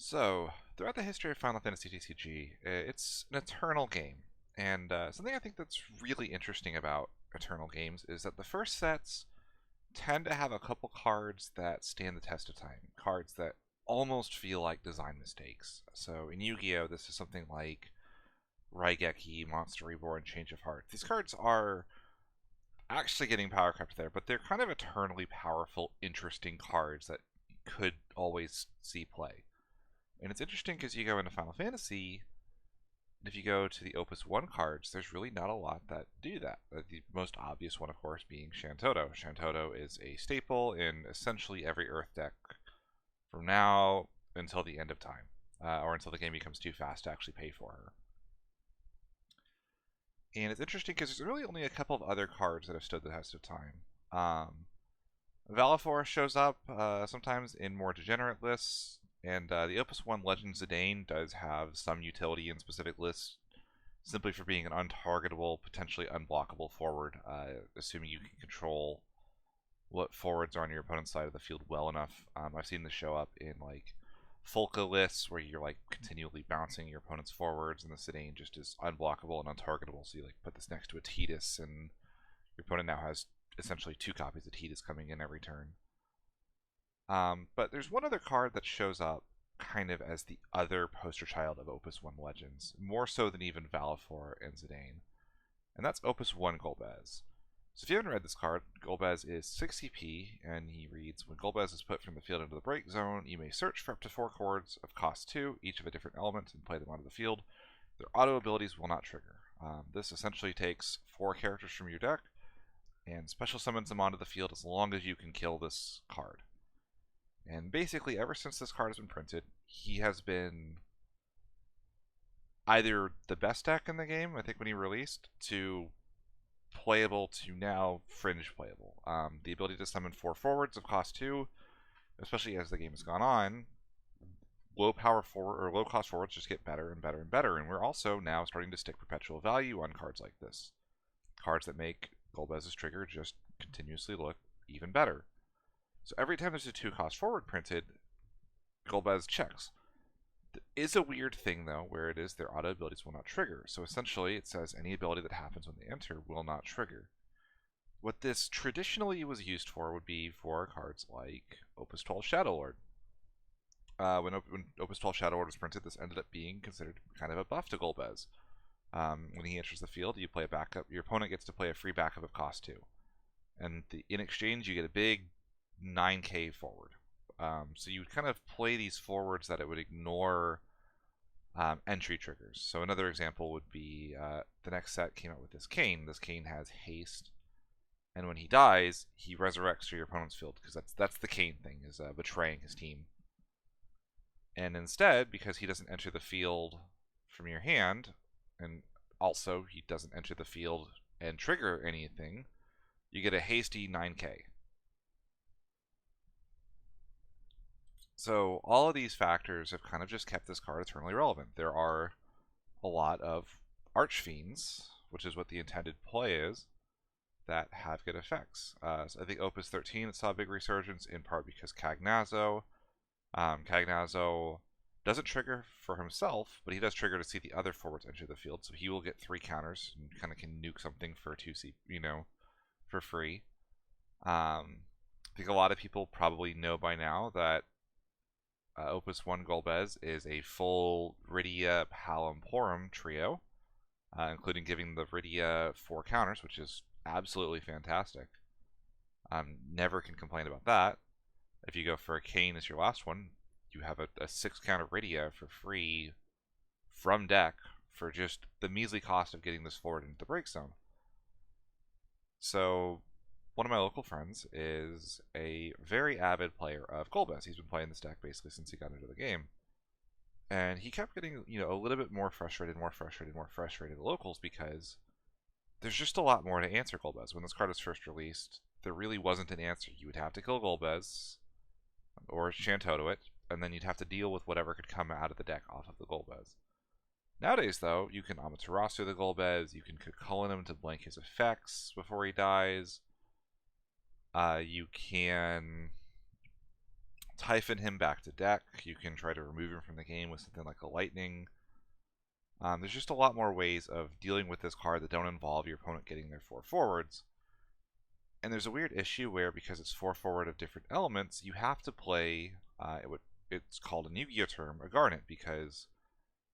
So, throughout the history of Final Fantasy TCG, it's an eternal game. And something I think that's really interesting about eternal games is that the first sets tend to have a couple cards that stand the test of time. Cards that almost feel like design mistakes. So, in Yu-Gi-Oh!, this is something like Raigeki, Monster Reborn, Change of Heart. These cards are actually getting power crept there, but they're kind of eternally powerful, interesting cards that could always see play. And it's interesting because you go into Final Fantasy, and if you go to the Opus 1 cards, there's really not a lot that do that. The most obvious one, of course, being Shantoto. Shantoto is a staple in essentially every Earth deck from now until the end of time, or until the game becomes too fast to actually pay for her. And it's interesting because there's really only a couple of other cards that have stood the test of time. Valifor shows up sometimes in more degenerate lists, and the Opus 1 Legend Zidane does have some utility in specific lists, simply for being an untargetable, potentially unblockable forward, assuming you can control what forwards are on your opponent's side of the field well enough. I've seen this show up in like Folka lists where you're like continually bouncing your opponent's forwards, and the Zidane just is unblockable and untargetable. So you like put this next to a Tidus, and your opponent now has essentially 2 copies of Tidus coming in every turn. But there's one other card that shows up kind of as the other poster child of Opus 1 Legends, more so than even Valifor and Zidane, and that's Opus 1 Golbez. So if you haven't read this card, Golbez is 6 CP, and he reads, when Golbez is put from the field into the break zone, you may search for up to 4 cards of cost 2, each of a different element, and play them onto the field. Their auto abilities will not trigger. This essentially takes 4 characters from your deck, and special summons them onto the field as long as you can kill this card. And basically, ever since this card has been printed, he has been either the best deck in the game, I think when he released, to playable to now fringe playable. The ability to summon 4 forwards of cost 2, especially as the game has gone on, low power forward or low cost forwards just get better and better and better, and we're also now starting to stick perpetual value on cards like this. Cards that make Golbez's trigger just continuously look even better. So every time there's a 2-cost forward printed, Golbez checks. There is a weird thing, though, where it is their auto abilities will not trigger. So essentially, it says any ability that happens when they enter will not trigger. What this traditionally was used for would be for cards like Opus 12 Shadow Lord. When Opus 12 Shadow Lord was printed, this ended up being considered kind of a buff to Golbez. When he enters the field, you play a backup. Your opponent gets to play a free backup of cost 2. And in exchange, you get a big 9k forward. So you would kind of play these forwards that it would ignore entry triggers. So another example would be the next set came out with this Kane. This Kane has haste, and when he dies, he resurrects to your opponent's field, because that's the Kane thing, is betraying his team. And instead, because he doesn't enter the field from your hand, and also he doesn't enter the field and trigger anything, you get a hasty 9k. So all of these factors have kind of just kept this card eternally relevant. There are a lot of Archfiends, which is what the intended play is, that have good effects. So I think Opus 13 it saw a big resurgence, in part because Cagnazzo. Cagnazzo doesn't trigger for himself, but he does trigger to see the other forwards enter the field, so he will get 3 counters and kind of can nuke something for 2C, for free. I think a lot of people probably know by now that Opus 1 Golbez is a full Rydia Palom Porum trio, including giving the Rydia 4 counters, which is absolutely fantastic. Never can complain about that. If you go for a Kane as your last one, you have a 6 counter Rydia for free from deck for just the measly cost of getting this forward into the break zone. So one of my local friends is a very avid player of Golbez. He's been playing this deck basically since he got into the game. And he kept getting, a little bit more frustrated at locals, because there's just a lot more to answer Golbez. When this card was first released, there really wasn't an answer. You would have to kill Golbez or Shantoto it, and then you'd have to deal with whatever could come out of the deck off of the Golbez. Nowadays, though, you can Amaterasu the Golbez, you can Cucullin him to blank his effects before he dies. You can Typhon him back to deck. You can try to remove him from the game with something like a lightning. There's just a lot more ways of dealing with this card that don't involve your opponent getting their 4 forwards. And there's a weird issue where, because it's 4 forward of different elements, you have to play, it's called a Yu-Gi-Oh term, a Garnet, because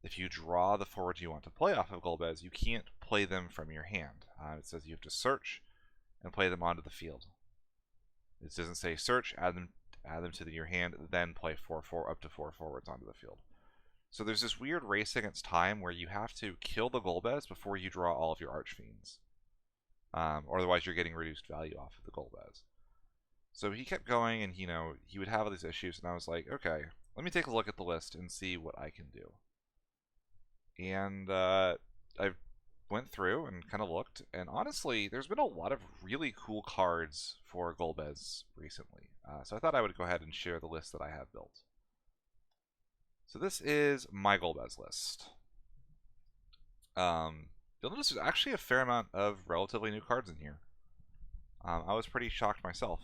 if you draw the forwards you want to play off of Golbez, you can't play them from your hand. It says you have to search and play them onto the field. It doesn't say search, add them to your hand, then play up to 4 forwards onto the field. So there's this weird race against time where you have to kill the Golbez before you draw all of your Archfiends. Or otherwise you're getting reduced value off of the Golbez. So he kept going, and he would have all these issues, and I was like, okay, let me take a look at the list and see what I can do. And I went through and kind of looked, and honestly, there's been a lot of really cool cards for Golbez recently. So I thought I would go ahead and share the list that I have built. So this is my Golbez list. You'll notice there's actually a fair amount of relatively new cards in here. I was pretty shocked myself.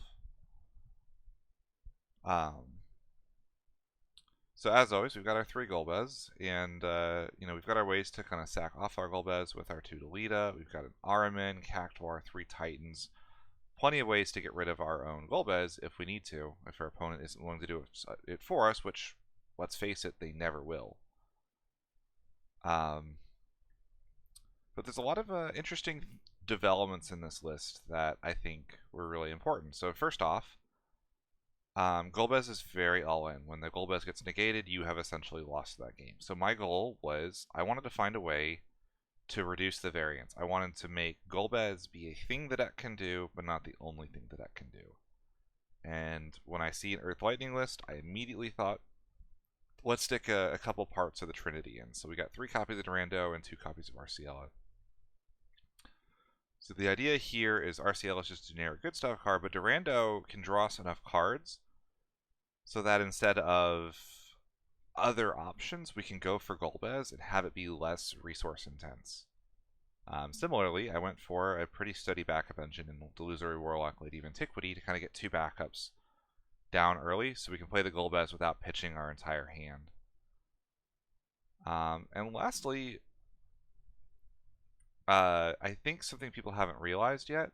So as always, we've got our 3 Golbez, and we've got our ways to kind of sack off our Golbez with our 2 Delita. We've got an Araman, Cactuar, 3 Titans. Plenty of ways to get rid of our own Golbez if we need to, if our opponent isn't willing to do it for us, which, let's face it, they never will. But there's a lot of interesting developments in this list that I think were really important. So first off, Golbez is very all-in. When the Golbez gets negated, you have essentially lost that game. So my goal was, I wanted to find a way to reduce the variance. I wanted to make Golbez be a thing the deck can do, but not the only thing the deck can do. And when I see an Earth Lightning list, I immediately thought, let's stick a couple parts of the Trinity in. So we got 3 copies of Durando and 2 copies of Arciela. So the idea here is Arciela is just a generic good stuff card, but Durando can draw us enough cards so that instead of other options, we can go for Golbez and have it be less resource intense. Similarly, I went for a pretty steady backup engine in Delusory Warlock, Lady of Antiquity to kind of get 2 backups down early so we can play the Golbez without pitching our entire hand. And lastly, I think something people haven't realized yet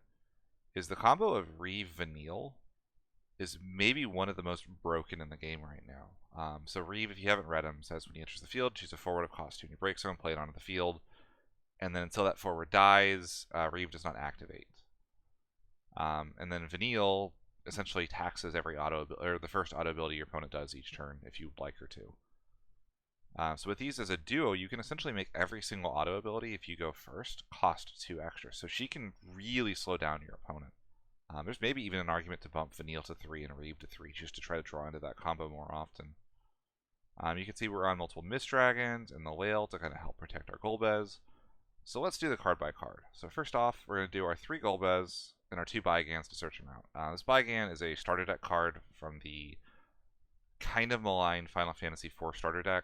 is the combo of Reeve Vanille is maybe one of the most broken in the game right now. So Reeve, if you haven't read him, says when he enters the field, choose a forward of cost 2 and you break zone, play it onto the field. And then until that forward dies, Reeve does not activate. And then Vanille essentially taxes every the first auto ability your opponent does each turn if you'd like her to. So with these as a duo, you can essentially make every single auto ability, if you go first, cost 2 extra. So she can really slow down your opponent. There's maybe even an argument to bump Vanille to 3 and Reeve to 3 just to try to draw into that combo more often. You can see we're on multiple Mist Dragons and the Lail to kind of help protect our Golbez. So let's do the card by card. So first off, we're going to do our 3 Golbez and our 2 Bygans to search them out. This Bygan is a starter deck card from the kind of maligned Final Fantasy IV starter deck.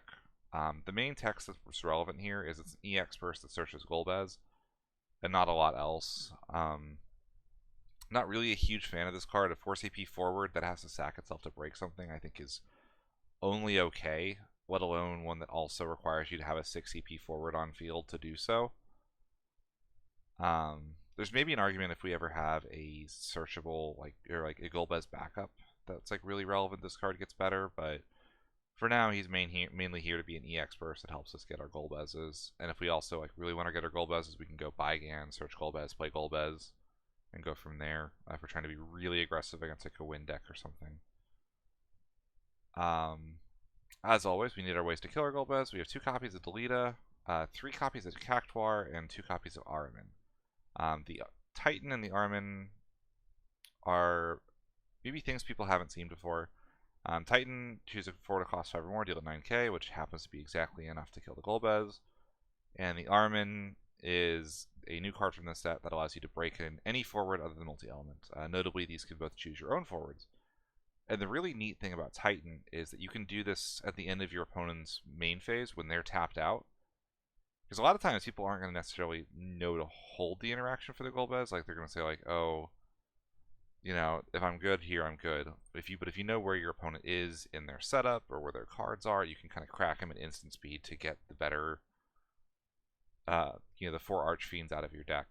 The main text that's relevant here is it's an EX burst that searches Golbez, and not a lot else. Not really a huge fan of this card. A 4 CP forward that has to sack itself to break something I think is only okay, let alone one that also requires you to have a 6 CP forward on field to do so. There's maybe an argument if we ever have a searchable, or a Golbez backup that's really relevant, this card gets better, but for now he's mainly here to be an EX burst that helps us get our Golbezes. And if we also really want to get our Golbezes, we can go Bygan, search Golbez, play Golbez, and go from there if we're trying to be really aggressive against a win deck or something. As always, we need our ways to kill our Golbez. We have 2 copies of Delita, 3 copies of Cactuar, and 2 copies of Araman. The Titan and the Araman are maybe things people haven't seen before. Titan, choose a forward to cost 5 or more, deal at 9k, which happens to be exactly enough to kill the Golbez. And the Araman is a new card from this set that allows you to break in any forward other than multi-element. Notably, these can both choose your own forwards. And the really neat thing about Titan is that you can do this at the end of your opponent's main phase when they're tapped out. Because a lot of times people aren't going to necessarily know to hold the interaction for the Golbez. They're going to say oh, you know, if I'm good here, I'm good. But if you know where your opponent is in their setup or where their cards are, you can kind of crack them at instant speed to get the better, the 4 Archfiends out of your deck.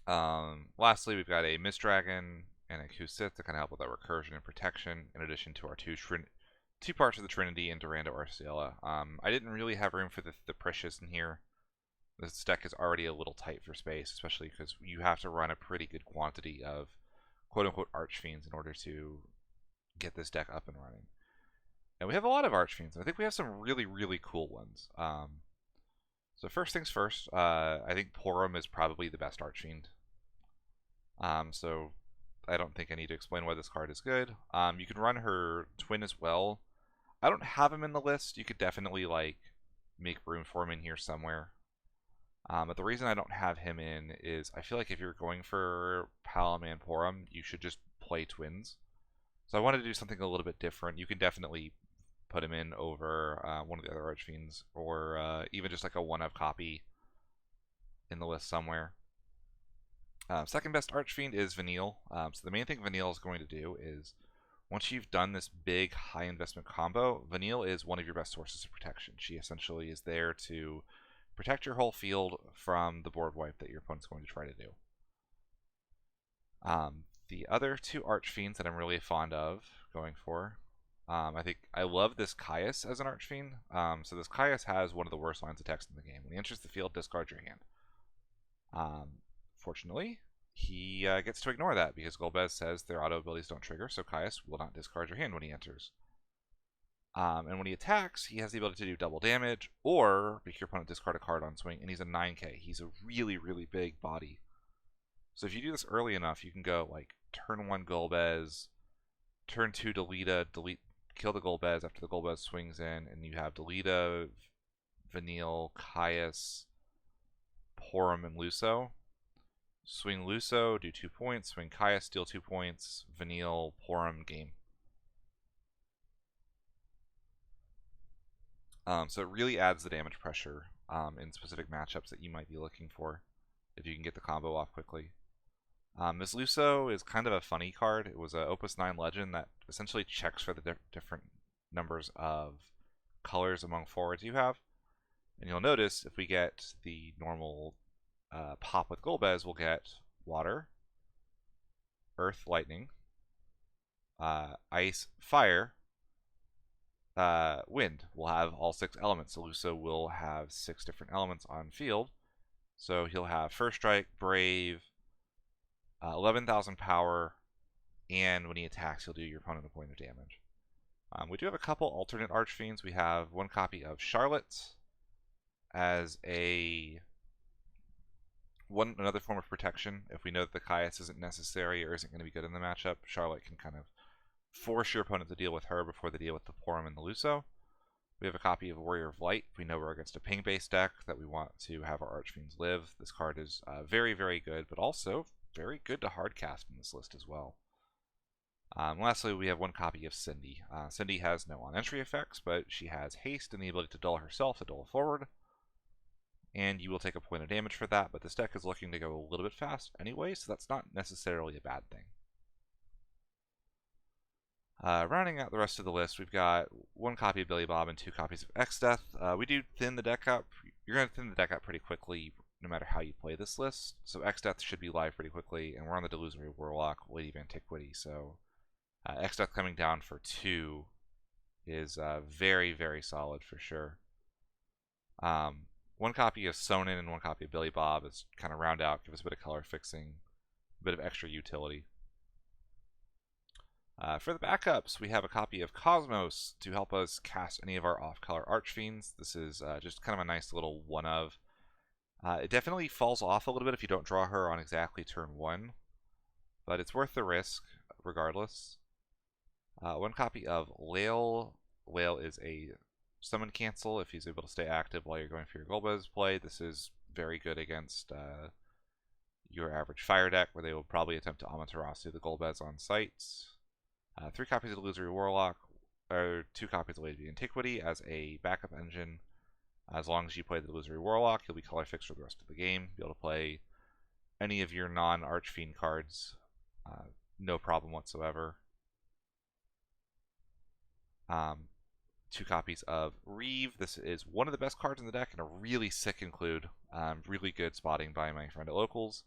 Lastly, we've got a Mist Dragon and a Kusith to kind of help with that recursion and protection, in addition to our two parts of the Trinity and Durando Arciela. I didn't really have room for the Precious in here. This deck is already a little tight for space, especially because you have to run a pretty good quantity of quote-unquote Archfiends in order to get this deck up and running. And we have a lot of Archfiends. I think we have some really, really cool ones. So first things first, I think Porum is probably the best Archfiend. So I don't think I need to explain why this card is good. You can run her twin as well. I don't have him in the list. You could definitely like make room for him in here somewhere. But the reason I don't have him in is I feel like if you're going for Palaman Porum, you should just play twins. So I wanted to do something a little bit different. You can definitely put him in over one of the other Archfiends, or even just like a one-of copy in the list somewhere. Second best Archfiend is Vanille. So the main thing Vanille is going to do is, once you've done this big high investment combo, Vanille is one of your best sources of protection. She essentially is there to protect your whole field from the board wipe that your opponent's going to try to do. The other 2 Archfiends that I'm really fond of going for, I think I love this Caius as an Archfiend. So this Caius has one of the worst lines of text in the game. When he enters the field, discard your hand. Fortunately, he gets to ignore that because Golbez says their auto abilities don't trigger, so Caius will not discard your hand when he enters. And when he attacks, he has the ability to do double damage, or make your opponent discard a card on swing, and he's a 9k. He's a really, really big body. So if you do this early enough, you can go like turn 1 Golbez, turn 2 Delita, kill the Golbez after the Golbez swings in, and you have Delita, Vanille, Caius, Porum, and Luso. Swing Luso, do 2 points. Swing Caius, deal 2 points. Vanille, Porum, game. So it really adds the damage pressure in specific matchups that you might be looking for if you can get the combo off quickly. Miss Luso is kind of a funny card. It was an Opus 9 legend that essentially checks for the different numbers of colors among forwards you have. And you'll notice if we get the normal pop with Golbez, we'll get water, earth, lightning, ice, fire, wind. We'll have all 6 elements. So Luso will have 6 different elements on field. So he'll have First Strike, Brave, 11,000 power, and when he attacks, he'll do your opponent a point of damage. We do have a couple alternate Archfiends. We have 1 copy of Charlotte as another form of protection. If we know that the Caius isn't necessary or isn't going to be good in the matchup, Charlotte can kind of force your opponent to deal with her before they deal with the Porum and the Luso. We have a copy of Warrior of Light. If we know we're against a ping-based deck that we want to have our Archfiends live, this card is very, very good, but also very good to hardcast in this list as well. Lastly, we have 1 copy of Cindy. Cindy has no on-entry effects, but she has haste and the ability to dull herself to dull forward. And you will take a point of damage for that, but this deck is looking to go a little bit fast anyway, so that's not necessarily a bad thing. Rounding out the rest of the list, we've got 1 copy of Billy Bob and 2 copies of X-Death. We do thin the deck up. You're going to thin the deck up pretty quickly no matter how you play this list. So X-Death should be live pretty quickly, and we're on the Delusory Warlock, Lady of Antiquity, so X-Death coming down for 2 is very, very solid for sure. 1 copy of Sonin and 1 copy of Billy Bob is kind of round out, give us a bit of color fixing, a bit of extra utility. For the backups, we have a copy of Cosmos to help us cast any of our off-color Archfiends. This is just kind of a nice little one-of. It definitely falls off a little bit if you don't draw her on exactly turn 1, but it's worth the risk regardless. 1 copy of Lael. Lael is a summon cancel if he's able to stay active while you're going for your Golbez play. This is very good against your average fire deck, where they will probably attempt to Amaterasu the Golbez on site. 3 copies of Illusory Warlock, or 2 copies of Lady of Antiquity as a backup engine. As long as you play the Illusory Warlock, you'll be color fixed for the rest of the game. Be able to play any of your non-Archfiend cards, no problem whatsoever. 2 copies of Reeve. This is one of the best cards in the deck and a really sick include. Really good spotting by my friend at Locals.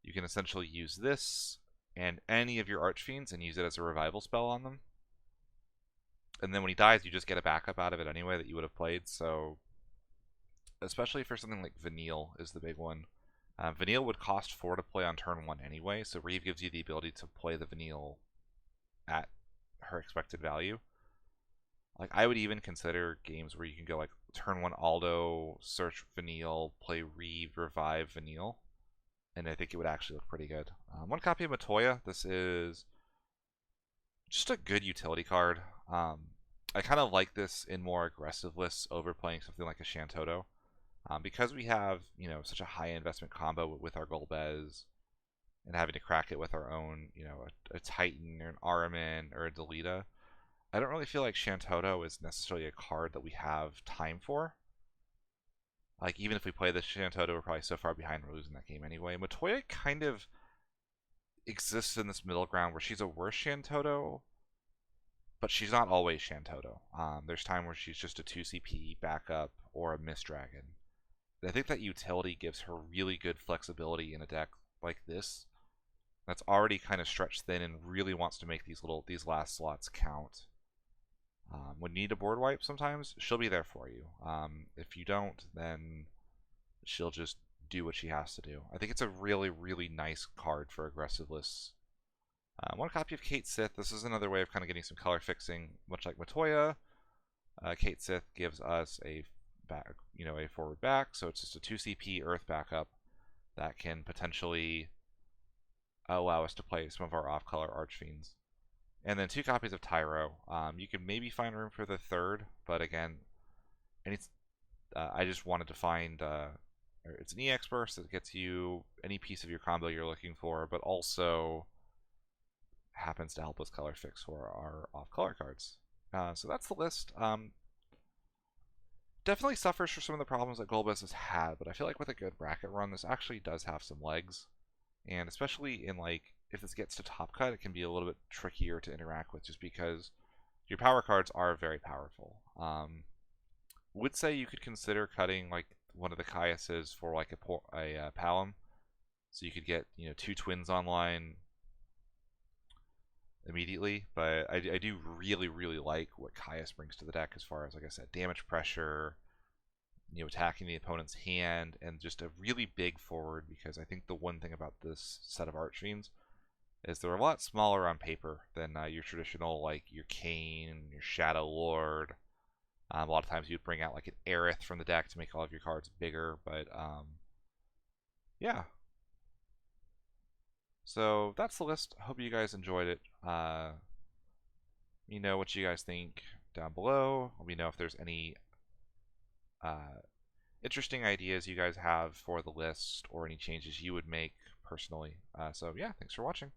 You can essentially use this and any of your Archfiends and use it as a revival spell on them. And then when he dies, you just get a backup out of it anyway that you would have played. So, especially for something like Vanille is the big one. Vanille would cost 4 to play on turn 1 anyway, so Reeve gives you the ability to play the Vanille at her expected value. Like, I would even consider games where you can go like turn 1 Aldo, search Vanille, play Reeve, revive Vanille, and I think it would actually look pretty good. 1 copy of Matoya. This is just a good utility card. I kind of like this in more aggressive lists over playing something like a Shantoto. Because we have, such a high investment combo with our Golbez and having to crack it with our own, a Titan or an Araman or a Delita, I don't really feel like Shantoto is necessarily a card that we have time for. Like, even if we play the Shantoto, we're probably so far behind we're losing that game anyway. Matoya kind of exists in this middle ground where she's a worse Shantoto, but she's not always Shantoto. There's time where she's just a 2 CP backup or a Mist Dragon. I think that utility gives her really good flexibility in a deck like this that's already kind of stretched thin and really wants to make these last slots count. When you need a board wipe sometimes, she'll be there for you. If you don't, then she'll just do what she has to do. I think it's a really, really nice card for aggressive lists. 1 copy of Kate Sith. This is another way of kind of getting some color fixing, much like Matoya. Kate Sith gives us a forward back, so it's just a 2 CP Earth backup that can potentially allow us to play some of our off-color Archfiends. And then 2 copies of Tyro. You can maybe find room for the 3rd, but again, I just wanted to find it's an EX burst that gets you any piece of your combo you're looking for, but also happens to help us color fix for our off-color cards. So that's the list. Definitely suffers for some of the problems that Golbez has had, but I feel like with a good bracket run, this actually does have some legs. And especially in, like, if this gets to top cut, it can be a little bit trickier to interact with just because your power cards are very powerful. Would say you could consider cutting, like, one of the Caiuses for, like, a Palom. So you could get, 2 twins online immediately, but I do really, really like what Caius brings to the deck as far as, like I said, damage pressure, attacking the opponent's hand, and just a really big forward, because I think the one thing about this set of Archfiends is they're a lot smaller on paper than your traditional, like, your Kane, your Shadow Lord. A lot of times you'd bring out, like, an Aerith from the deck to make all of your cards bigger, but, yeah. So that's the list. Hope you guys enjoyed it. Let me know what you guys think down below. Let me know if there's any interesting ideas you guys have for the list or any changes you would make personally. So yeah, thanks for watching.